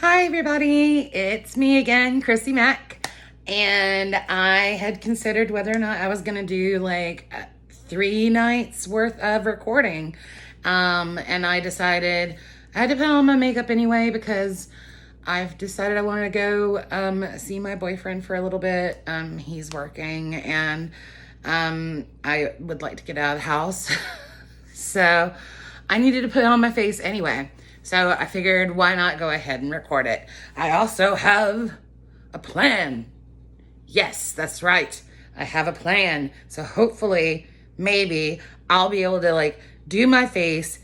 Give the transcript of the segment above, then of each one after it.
Hi everybody, it's me again, Chrissy Mack, and I had considered whether or not I was gonna do like 3 nights worth of recording, and I decided I had to put on my makeup anyway because I've decided I want to go see my boyfriend for a little bit. He's working, and I would like to get out of the house, so I needed to put on my face anyway. So I figured, why not go ahead and record it? I also have a plan. Yes, that's right. I have a plan. So hopefully, maybe I'll be able to like do my face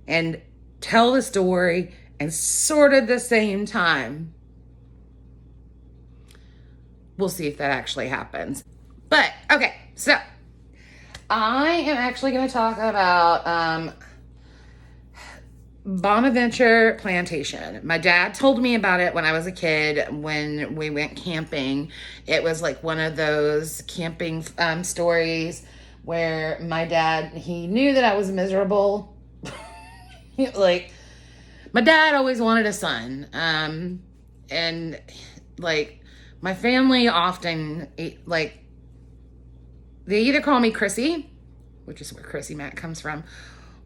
and tell the story and sort of the same time. We'll see if that actually happens. But okay, so I am actually going to talk about Bonaventure Plantation. My dad told me about it when I was a kid when we went camping. It was like one of those camping stories where my dad, he knew that I was miserable. Like, my dad always wanted a son. And like, my family often, like, they either call me Chrissy, which is where Chrissy Matt comes from,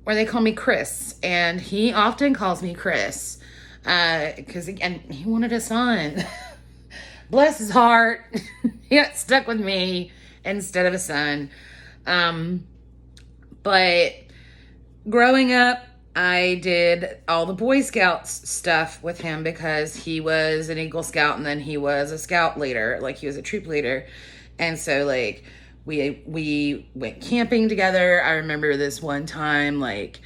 or they call me Chris, and he often calls me Chris, because again, he wanted a son. Bless his heart. He got stuck with me instead of a son. But growing up, I did all the Boy Scouts stuff with him because he was an Eagle Scout and then he was a scout leader, like he was a troop leader. And so like we went camping together. I remember this one time, like,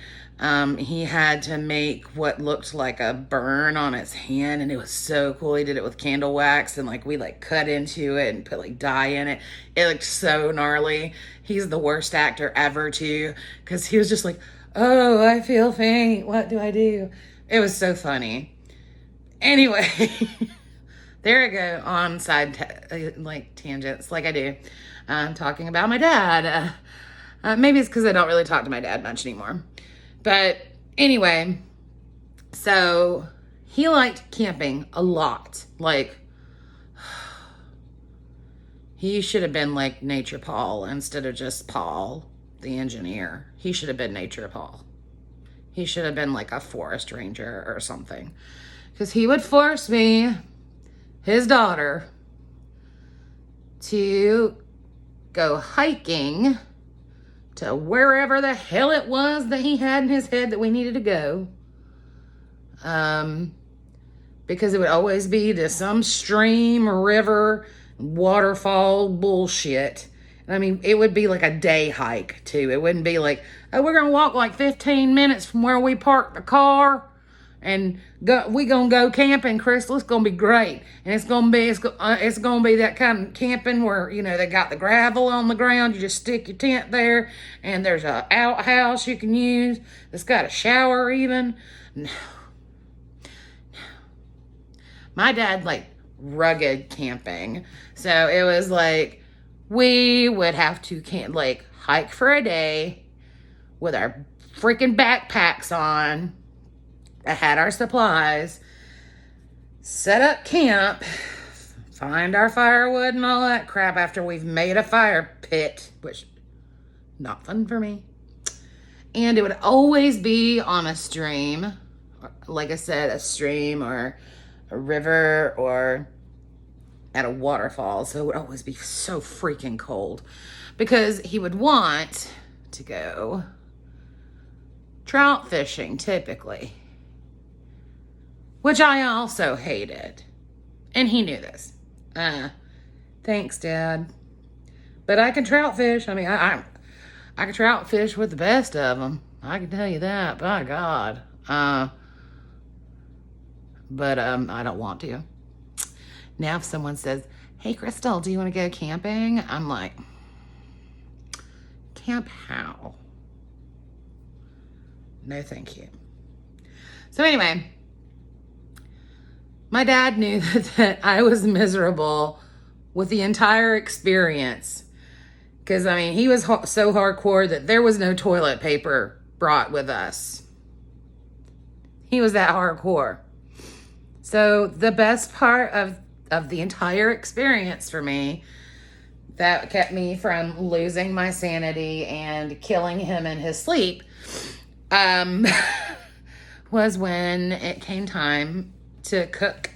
he had to make what looked like a burn on his hand, and it was so cool. He did it with candle wax, and like we like cut into it and put like dye in it. It looked so gnarly. He's the worst actor ever too, because he was just like, oh, I feel faint. What do I do? It was so funny. Anyway, there I go on like tangents, like I do. Talking about my dad. Maybe it's because I don't really talk to my dad much anymore. But anyway, so he liked camping a lot. Like, he should have been like Nature Paul instead of just Paul, the engineer. He should have been Nature Paul. He should have been like a forest ranger or something. Because he would force me, his daughter, to go hiking to wherever the hell it was that he had in his head that we needed to go. Because it would always be to some stream, river, waterfall bullshit. And I mean, it would be like a day hike too. It wouldn't be like, oh, we're gonna walk like 15 minutes from where we parked the car and we gonna go camping, Crystal. It's gonna be great, and it's gonna be that kind of camping where, you know, they got the gravel on the ground. You just stick your tent there, and there's a outhouse you can use. It's got a shower even. No. My dad liked rugged camping, so it was like we would have to hike for a day with our freaking backpacks on. I had our supplies, set up camp, find our firewood and all that crap after we've made a fire pit, which not fun for me. And it would always be on a stream, like I said, a stream or a river or at a waterfall. So it would always be so freaking cold because he would want to go trout fishing typically, which I also hated. And he knew this. Thanks, Dad. But I can trout fish. I mean, I can trout fish with the best of them. I can tell you that. By God. But I don't want to. Now if someone says, hey, Crystal, do you want to go camping? I'm like, camp how? No, thank you. So anyway, my dad knew that I was miserable with the entire experience. Because, I mean, he was so hardcore that there was no toilet paper brought with us. He was that hardcore. So the best part of the entire experience for me that kept me from losing my sanity and killing him in his sleep um, was when it came time to cook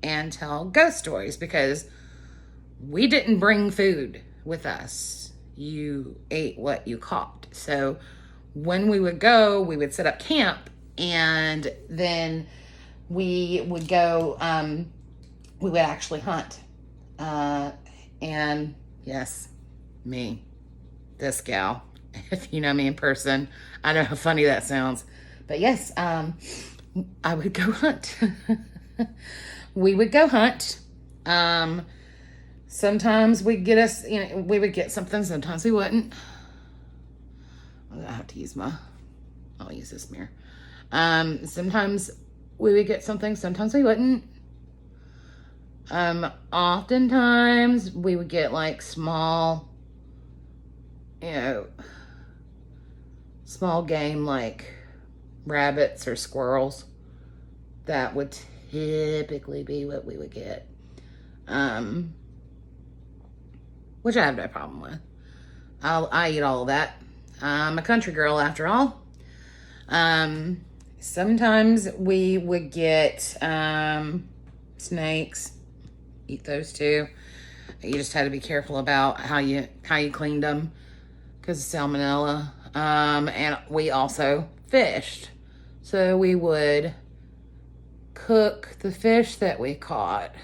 and tell ghost stories, because we didn't bring food with us. You ate what you caught. So when we would go, we would set up camp, and then we would go, we would actually hunt. And yes, me, this gal, if you know me in person, I know how funny that sounds. But yes, I would go hunt. We would go hunt. Sometimes we'd get us, we would get something, sometimes we wouldn't. I have to use I'll use this mirror. Sometimes we would get something, sometimes we wouldn't. Oftentimes we would get like small game like rabbits or squirrels. That would typically be what we would get. Which I have no problem with. I eat all of that. I'm a country girl after all. Sometimes we would get snakes. Eat those too. You just had to be careful about how you cleaned them because of salmonella. And we also fished. So we would cook the fish that we caught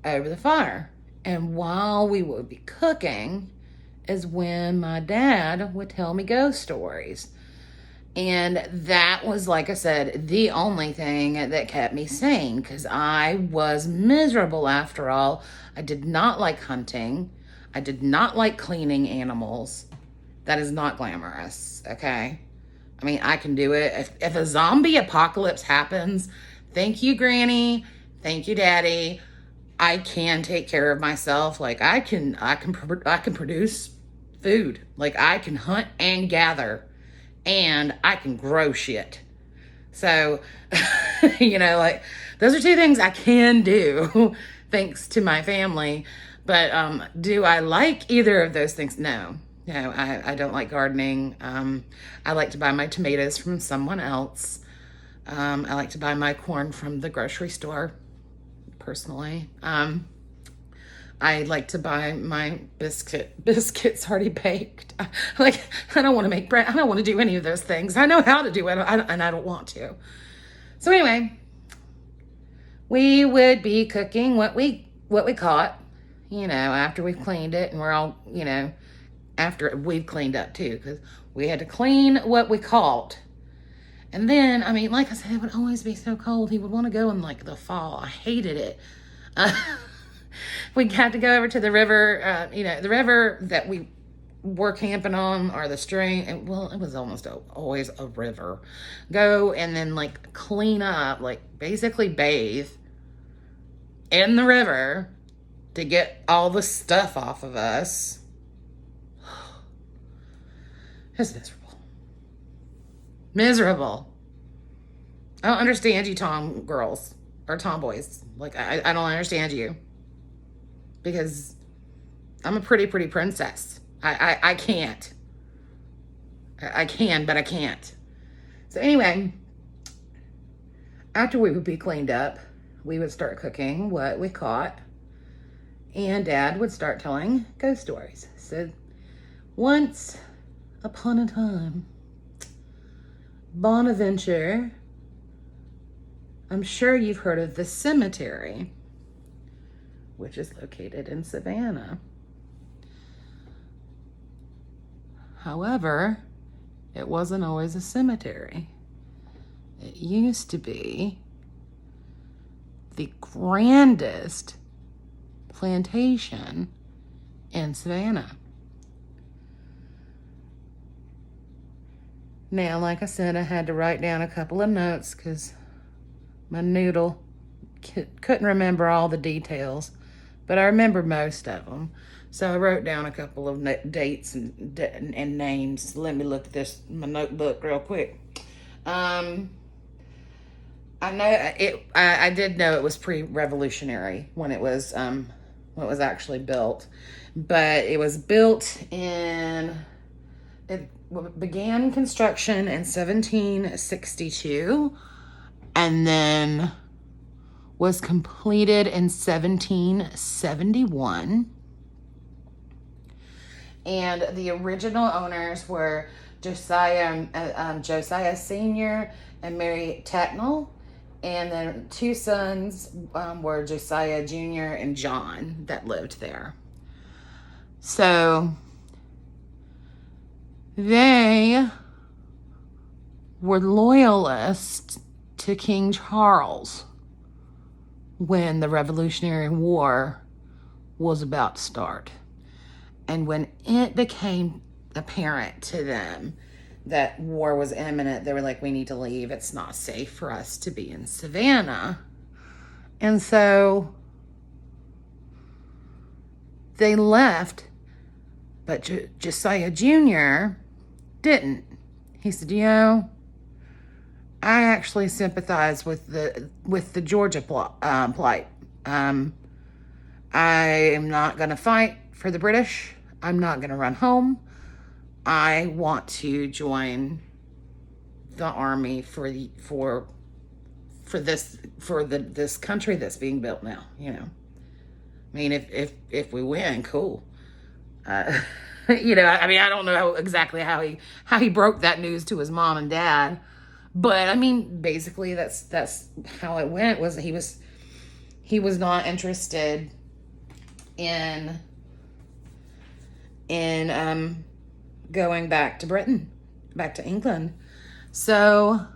over the fire. And while we would be cooking is when my dad would tell me ghost stories. And that was, like I said, the only thing that kept me sane, because I was miserable after all. I did not like hunting. I did not like cleaning animals. That is not glamorous, okay? I mean, I can do it. If a zombie apocalypse happens, thank you, Granny. Thank you, Daddy. I can take care of myself. Like, I can produce food. Like, I can hunt and gather. And I can grow shit. So, like, those are two things I can do thanks to my family. But do I like either of those things? No, I don't like gardening. I like to buy my tomatoes from someone else. I like to buy my corn from the grocery store, personally. I like to buy my biscuits already baked. Like, I don't want to make bread. I don't want to do any of those things. I know how to do it, and I don't want to. So anyway, we would be cooking what we caught, after we've cleaned it, and we're all, after we've cleaned up too, because we had to clean what we caught. And then, I mean, like I said, it would always be so cold. He would want to go in like the fall. I hated it. We had to go over to the river, the river that we were camping on, or the stream. It was almost always a river. Go and then like clean up, like basically bathe in the river to get all the stuff off of us. It's miserable. Miserable. I don't understand you tom girls or tomboys. Like, I don't understand you. Because I'm a pretty princess. I can't. I can, but I can't. So anyway, after we would be cleaned up, we would start cooking what we caught. And Dad would start telling ghost stories. So once upon a time, Bonaventure, I'm sure you've heard of the cemetery, which is located in Savannah. However, it wasn't always a cemetery. It used to be the grandest plantation in Savannah. Now, like I said, I had to write down a couple of notes because my noodle couldn't remember all the details, but I remember most of them. So I wrote down a couple of dates and names. Let me look at my notebook real quick. I know it. I did know it was pre-revolutionary when it was actually built, but it was built in. It began construction in 1762, and then was completed in 1771. And the original owners were Josiah Sr. and Mary Tacknell. And then two sons were Josiah Jr. and John that lived there. So they were loyalists to King Charles when the Revolutionary War was about to start. And when it became apparent to them that war was imminent, they were like, we need to leave. It's not safe for us to be in Savannah. And so they left, but Josiah Jr. didn't. He said, I actually sympathize with the Georgia plight. I am not going to fight for the British. I'm not going to run home. I want to join the army for this country that's being built now. I mean, if we win, cool. I don't know exactly how he broke that news to his mom and dad, but I mean, basically that's how it went. Was he was not interested in going back to Britain, back to England. So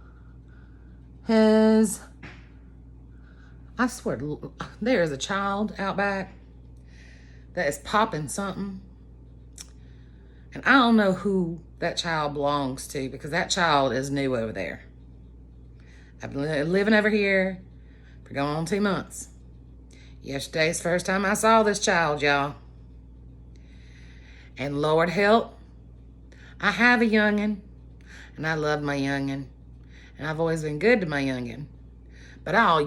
I swear, there is a child out back that is popping something. And I don't know who that child belongs to, because that child is new over there. I've been living over here for going on 2 months. Yesterday's the first time I saw this child, y'all. And Lord help, I have a youngin', and I love my youngin', and I've always been good to my youngin'. But I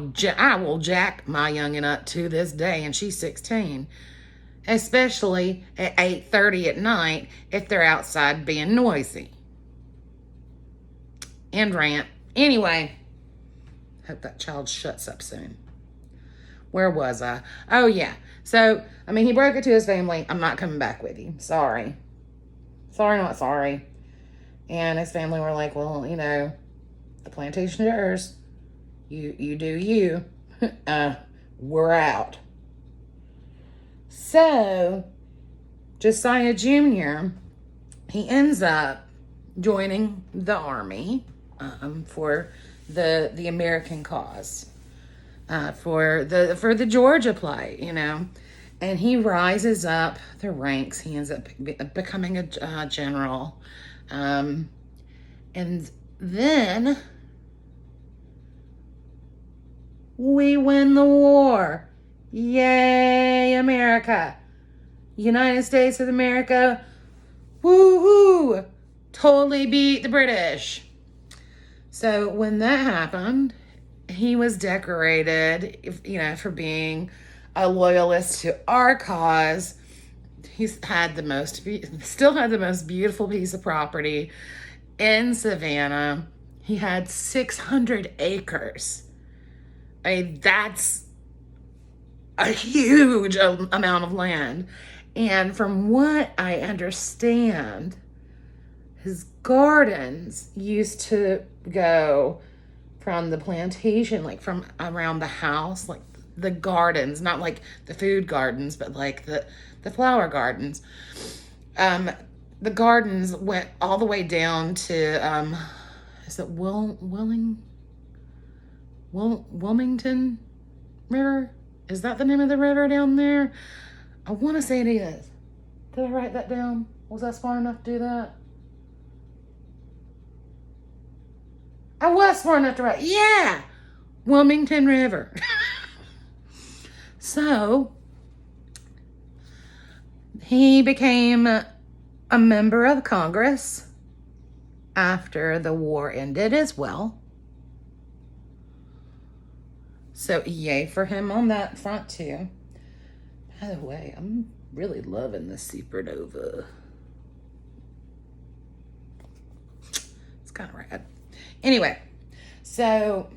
will jack my youngin' up to this day, and she's 16. Especially at 8:30 at night if they're outside being noisy. End rant. Anyway, hope that child shuts up soon. Where was I? Oh, yeah. So, I mean, he broke it to his family. I'm not coming back with you. Sorry. Sorry, not sorry. And his family were like, well, the plantation is yours. You do you. We're out. So, Josiah Jr., he ends up joining the army for the American cause, for the Georgia plight, and he rises up the ranks. He ends up becoming a general, and then we win the war. Yay, America. United States of America. Woo-hoo. Totally beat the British. So when that happened, he was decorated, for being a loyalist to our cause. He's still had the most beautiful piece of property in Savannah. He had 600 acres. That's a huge amount of land. And from what I understand, his gardens used to go from the plantation, like from around the house, like the gardens, not like the food gardens, but like the flower gardens. The gardens went all the way down to, is it Wilmington River? Is that the name of the river down there? I want to say it is. Did I write that down? Was I smart enough to do that? I was smart enough to write. Yeah! Wilmington River. So, he became a member of Congress after the war ended as well. So yay for him on that front too. By the way, I'm really loving this supernova. It's kind of rad. Anyway, so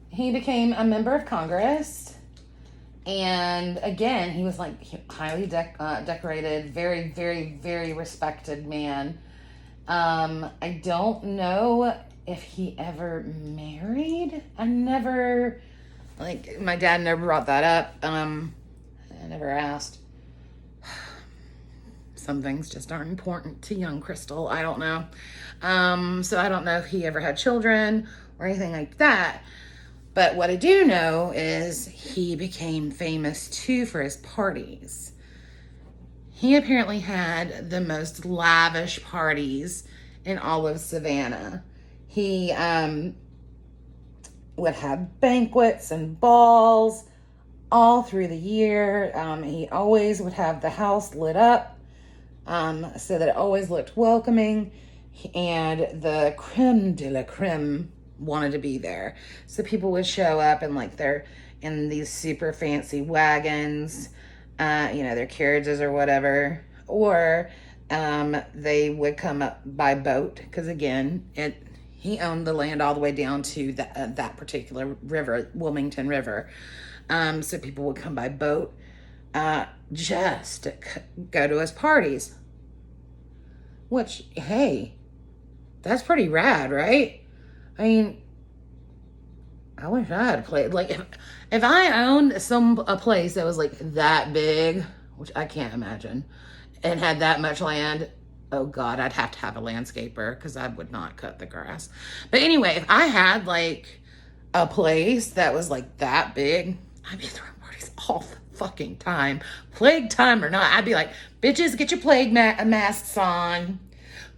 he became a member of Congress. And again, he was like highly decorated, very, very, very respected man. I don't know if he ever married. My dad never brought that up. I never asked. Some things just aren't important to young Crystal. I don't know. So I don't know if he ever had children or anything like that. But what I do know is he became famous too for his parties. He apparently had the most lavish parties in all of Savannah. He would have banquets and balls all through the year. He always would have the house lit up so that it always looked welcoming. And the creme de la creme wanted to be there. So people would show up and like they're in these super fancy wagons, their carriages or whatever, or they would come up by boat because again, he owned the land all the way down to that particular river, Wilmington River. So people would come by boat just to go to his parties. Which, hey, that's pretty rad, right? I mean, I wish I had played. Like, if I owned a place that was like that big, which I can't imagine, and had that much land, oh God, I'd have to have a landscaper because I would not cut the grass. But anyway, if I had like a place that was like that big, I'd be throwing parties all the fucking time. Plague time or not, I'd be like, bitches, get your plague masks on.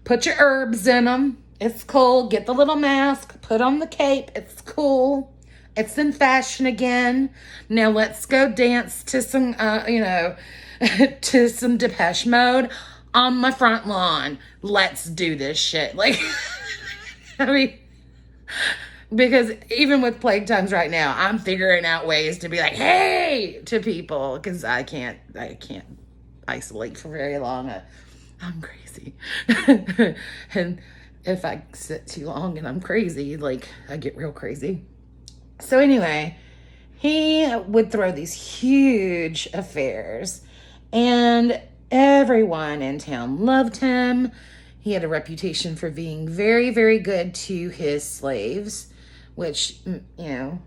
Put your herbs in them. It's cool. Get the little mask. Put on the cape. It's cool. It's in fashion again. Now let's go dance to some, to some Depeche Mode on my front lawn. Let's do this shit. Like, I mean, because even with plague times right now, I'm figuring out ways to be like, hey, to people, because I can't isolate for very long. I'm crazy. And if I sit too long and I'm crazy, like I get real crazy. So anyway, he would throw these huge affairs and everyone in town loved him. He had a reputation for being very, very good to his slaves, which, from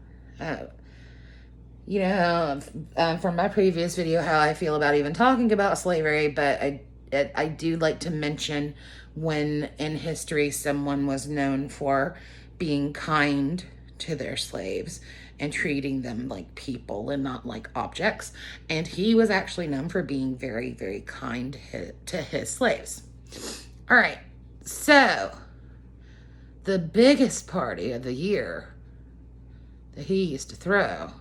my previous video, how I feel about even talking about slavery, but I do like to mention when in history someone was known for being kind to their slaves and treating them like people and not like objects. And he was actually known for being very, very kind to his slaves. All right, so the biggest party of the year that he used to throw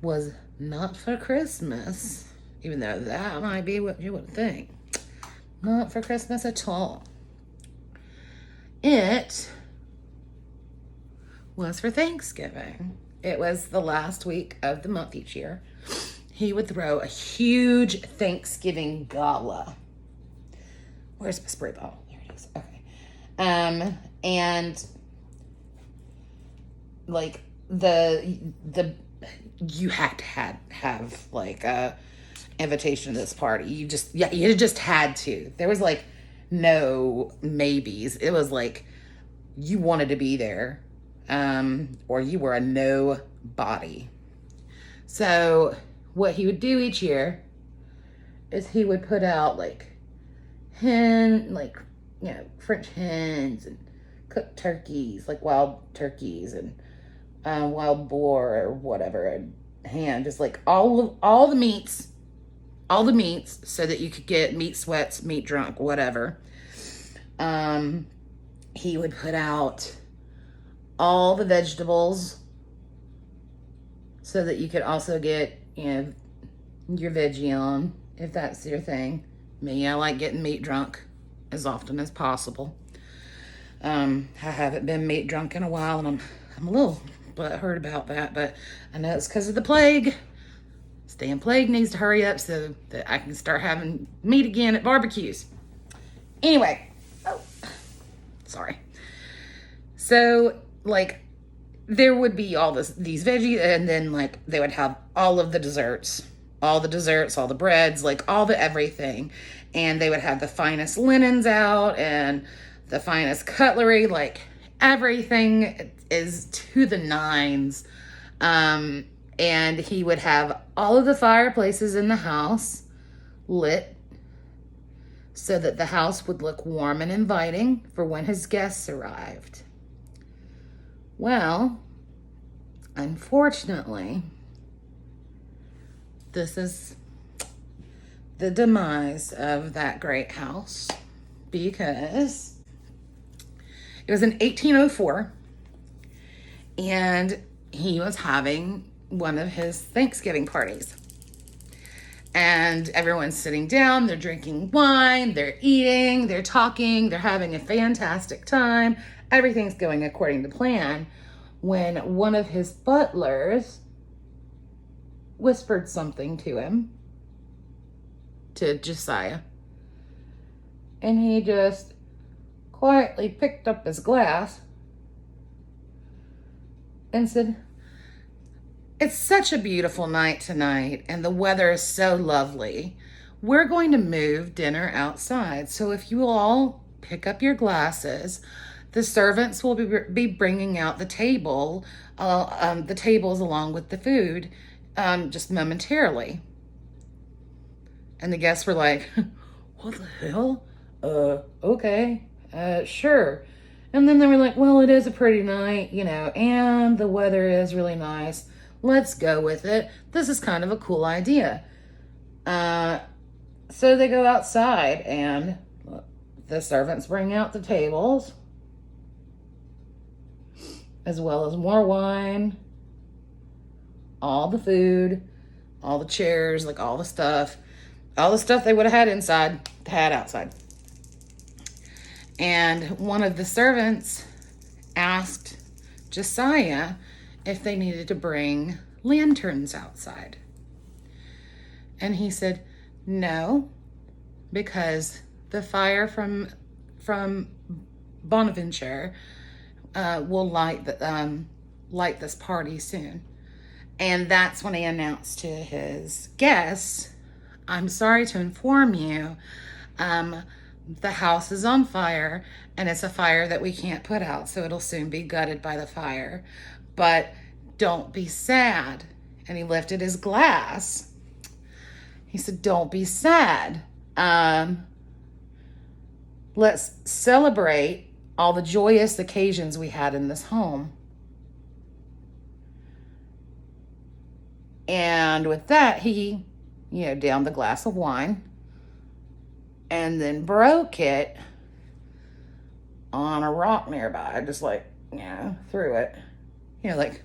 was not for Christmas, even though that might be what you would think. Not for Christmas at all. It was for Thanksgiving. It was the last week of the month each year. He would throw a huge Thanksgiving gala. Where's my spray bottle? There it is. Okay. And like the you had to have like a invitation to this party. You just had to. There was like no maybes. It was like you wanted to be there, or you were a nobody. So what he would do each year is he would put out like French hens and cooked turkeys, like wild turkeys and wild boar or whatever, and ham, just like all the meats, so that you could get meat sweats, meat drunk, whatever. He would put out all the vegetables so that you could also get, your veggie on, if that's your thing. Me, I like getting meat drunk as often as possible. I haven't been meat drunk in a while, and I'm a little butthurt about that, but I know it's because of the plague. This damn plague needs to hurry up so that I can start having meat again at barbecues. Anyway, oh, sorry. So, like, there would be all these veggies, and then, like, they would have all of the desserts, all the breads, like, all the everything. And they would have the finest linens out and the finest cutlery, like, everything is to the nines. And he would have all of the fireplaces in the house lit so that the house would look warm and inviting for when his guests arrived. Well, unfortunately, this is the demise of that great house because it was in 1804 and he was having one of his Thanksgiving parties. And everyone's sitting down, they're drinking wine, they're eating, they're talking, they're having a fantastic time. Everything's going according to plan when one of his butlers whispered something to him, to Josiah. And he just quietly picked up his glass and said, "It's such a beautiful night tonight, and the weather is so lovely. We're going to move dinner outside. So if you all pick up your glasses, the servants will be bringing out the tables along with the food just momentarily." And the guests were like, "What the hell? Okay, sure." And then they were like, "Well, it is a pretty night, and the weather is really nice. Let's go with it. This is kind of a cool idea." So they go outside and the servants bring out the tables as well as more wine, all the food, all the chairs, like all the stuff they would have had inside, they had outside. And one of the servants asked Josiah if they needed to bring lanterns outside. And he said, "No, because the fire from Bonaventure will light this party soon." And that's when he announced to his guests, "I'm sorry to inform you, the house is on fire, and it's a fire that we can't put out, so it'll soon be gutted by the fire. But don't be sad." And he lifted his glass. He said, "Don't be sad. Let's celebrate all the joyous occasions we had in this home." And with that, he, downed the glass of wine and then broke it on a rock nearby, just like, threw it. Like,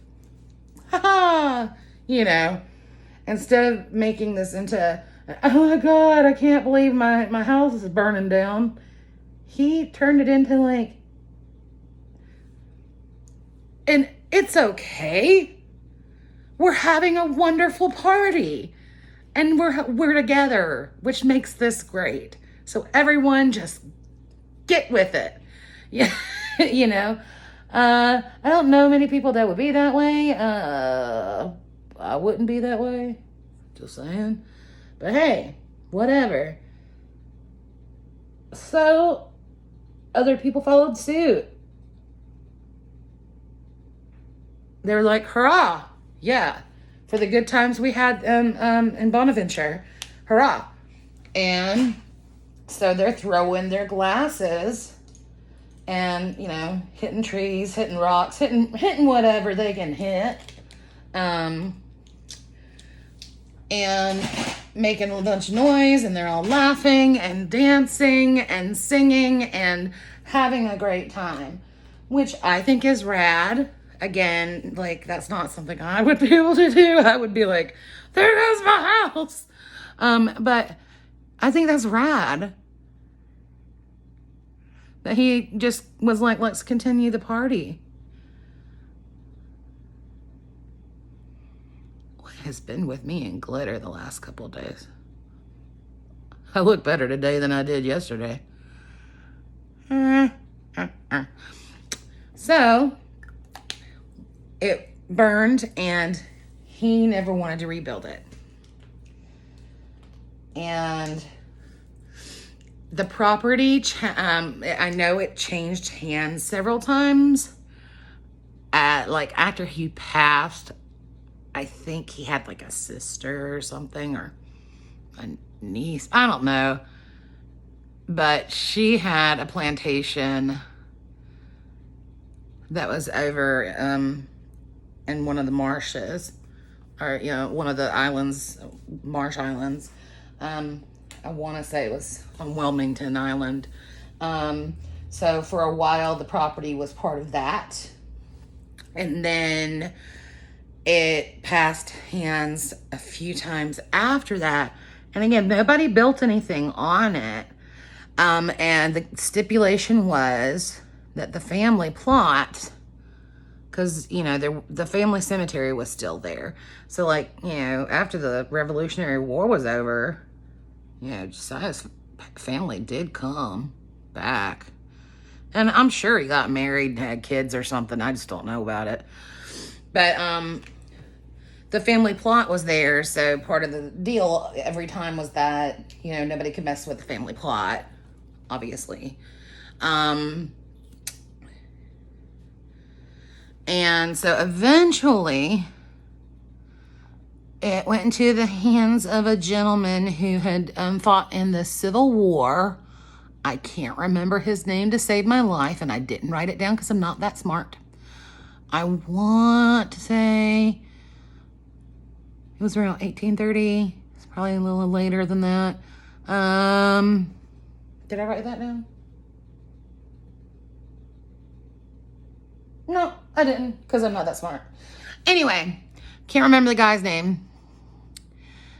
ha ha, instead of making this into, "Oh my God, I can't believe my house is burning down," he turned it into like, "And it's okay. We're having a wonderful party and we're together, which makes this great. So everyone just get with it." Yeah. I don't know many people that would be that way. I wouldn't be that way. Just saying. But hey, whatever. So other people followed suit. They were like, "Hurrah. Yeah. For the good times we had in Bonaventure. Hurrah." And so they're throwing their glasses and, hitting trees, hitting rocks, hitting whatever they can hit. And making a bunch of noise, and they're all laughing and dancing and singing and having a great time, which I think is rad. Again, like, that's not something I would be able to do. I would be like, "There goes my house." But I think that's rad. That he just was like, let's continue the party. What has been with me in glitter the last couple of days? I look better today than I did yesterday. So it burned, and he never wanted to rebuild it. And the property, I know it changed hands several times. Like after he passed, I think he had like a sister or something, or a niece. I don't know. But she had a plantation that was over in one of the marshes, or one of the islands, marsh islands. I want to say it was on Wilmington Island. So for a while, the property was part of that. And then it passed hands a few times after that. And again, nobody built anything on it. And the stipulation was that the family plot, because, the family cemetery was still there. So, like, after the Revolutionary War was over, Josiah's family did come back. And I'm sure he got married and had kids or something. I just don't know about it. But the family plot was there. So part of the deal every time was that, nobody could mess with the family plot, obviously. And so eventually it went into the hands of a gentleman who had fought in the Civil War. I can't remember his name to save my life, and I didn't write it down because I'm not that smart. I want to say it was around 1830. It's probably a little later than that. Did I write that down? No, I didn't, because I'm not that smart. Anyway, can't remember the guy's name.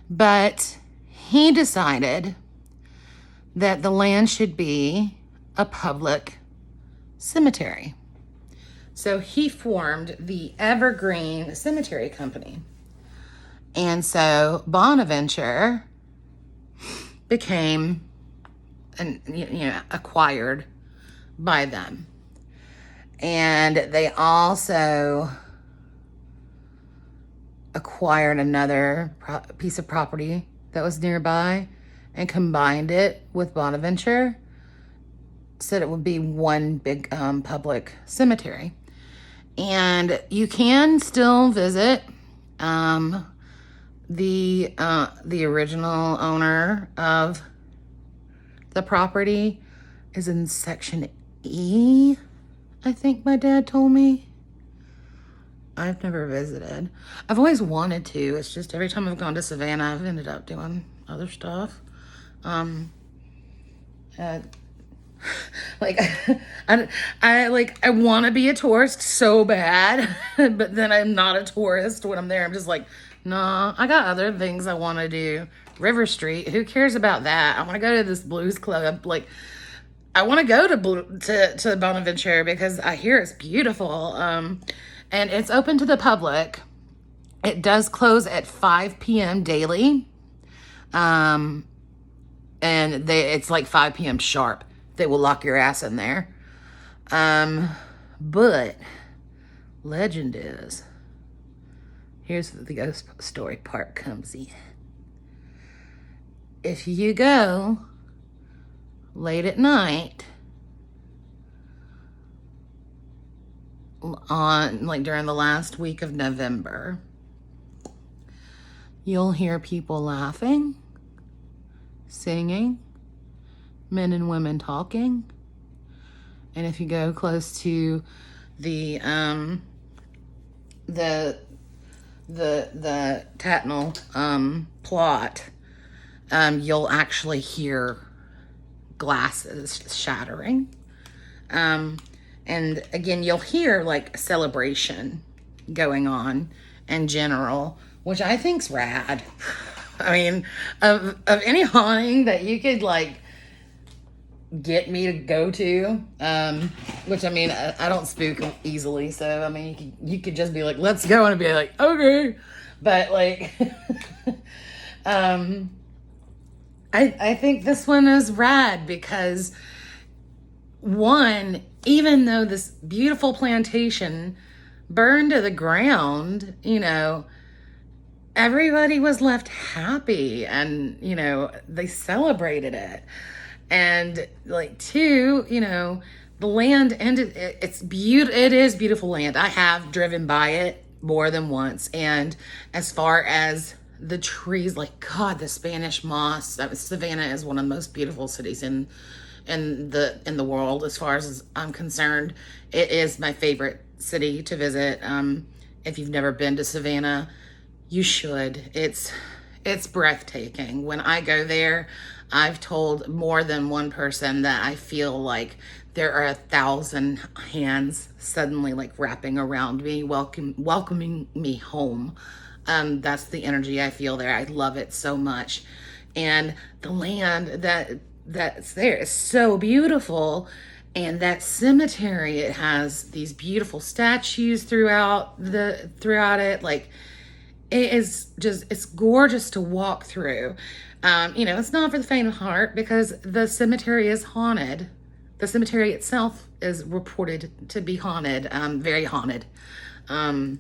But he decided that the land should be a public cemetery. So he formed the Evergreen Cemetery Company. And so Bonaventure became acquired by them. And they also acquired another piece of property that was nearby and combined it with Bonaventure, said it would be one big public cemetery. And you can still visit. The original owner of the property is in Section E, I think my dad told me. I've never visited. I've always wanted to. It's just every time I've gone to Savannah, I've ended up doing other stuff. Like I want to be a tourist so bad, but then I'm not a tourist when I'm there. I'm just like, nah, I got other things I want to do. River Street, who cares about that? I want to go to this blues club. Like, I want to go to Bonaventure because I hear it's beautiful. And it's open to the public. It does close at 5 p.m. daily. And it's like 5 p.m. sharp. They will lock your ass in there. But legend is, here's the ghost story part comes in. If you go late at night on during the last week of November, you'll hear people laughing, singing, men and women talking. And if you go close to the Tatnall plot, you'll actually hear glasses shattering. And again, you'll hear like celebration going on in general, which I think's rad. I mean, of any haunting that you could like get me to go to. Which I mean, I don't spook easily, so I mean, you could just be like, "Let's go," and I'd be like, "Okay," but like, um, I think this one is rad because one, even though this beautiful plantation burned to the ground, everybody was left happy and, they celebrated it. And like two, the land ended, it's beautiful. It is beautiful land. I have driven by it more than once. And as far as the trees, like God, the Spanish moss, Savannah is one of the most beautiful cities in the world as far as I'm concerned. It is my favorite city to visit. If you've never been to Savannah, you should. It's breathtaking. When I go there, I've told more than one person that I feel like there are 1,000 hands suddenly like wrapping around me, welcoming me home. That's the energy I feel there. I love it so much. And the land that's there is so beautiful. And that cemetery, it has these beautiful statues throughout it. Like, it is just, it's gorgeous to walk through. It's not for the faint of heart because the cemetery is haunted. The cemetery itself is reported to be haunted, very haunted. And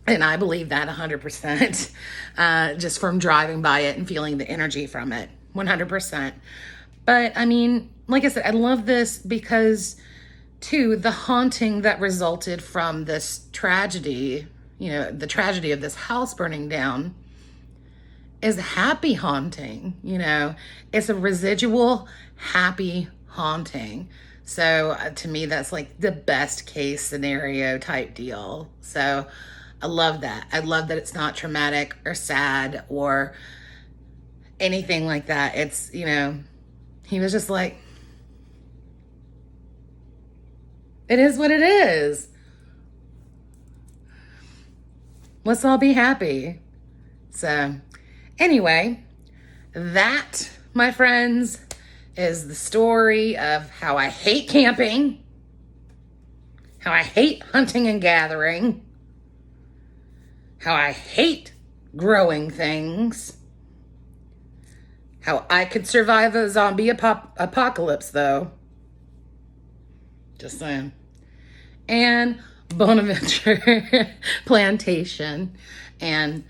I believe that 100%, just from driving by it and feeling the energy from it, 100%. But I mean, like I said, I love this because, too, the haunting that resulted from this tragedy, the tragedy of this house burning down, is happy haunting. It's a residual happy haunting. So to me, that's like the best case scenario type deal. So I love that. I love that it's not traumatic or sad or anything like that. It's, he was just like, it is what it is. Let's all be happy. So anyway, that, my friends, is the story of how I hate camping, how I hate hunting and gathering, how I hate growing things, how I could survive a zombie apocalypse, though. Just saying. And Bonaventure Plantation, and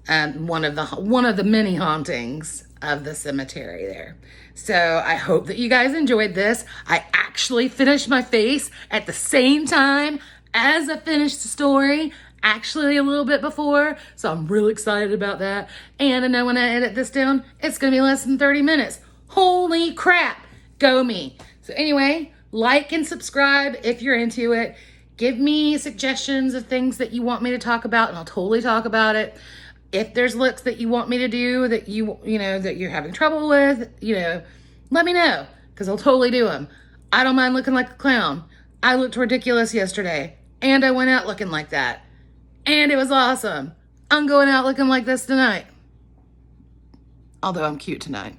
one of the many hauntings of the cemetery there. So I hope that you guys enjoyed this. I actually finished my face at the same time as I finished the story, actually a little bit before, so I'm really excited about that. And I know when I edit this down, it's gonna be less than 30 minutes. Holy crap, go me. So anyway, like and subscribe if you're into it. Give me suggestions of things that you want me to talk about, and I'll totally talk about it. If there's looks that you want me to do that that you're having trouble with, let me know, because I'll totally do them. I don't mind looking like a clown. I looked ridiculous yesterday, and I went out looking like that, and it was awesome. I'm going out looking like this tonight. Although I'm cute tonight.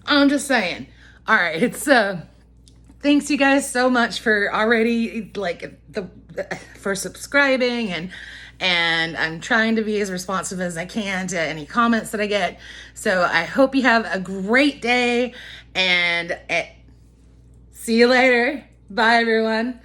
I'm just saying. All right, thanks you guys so much for already, for subscribing, and I'm trying to be as responsive as I can to any comments that I get. So I hope you have a great day, and see you later. Bye, everyone.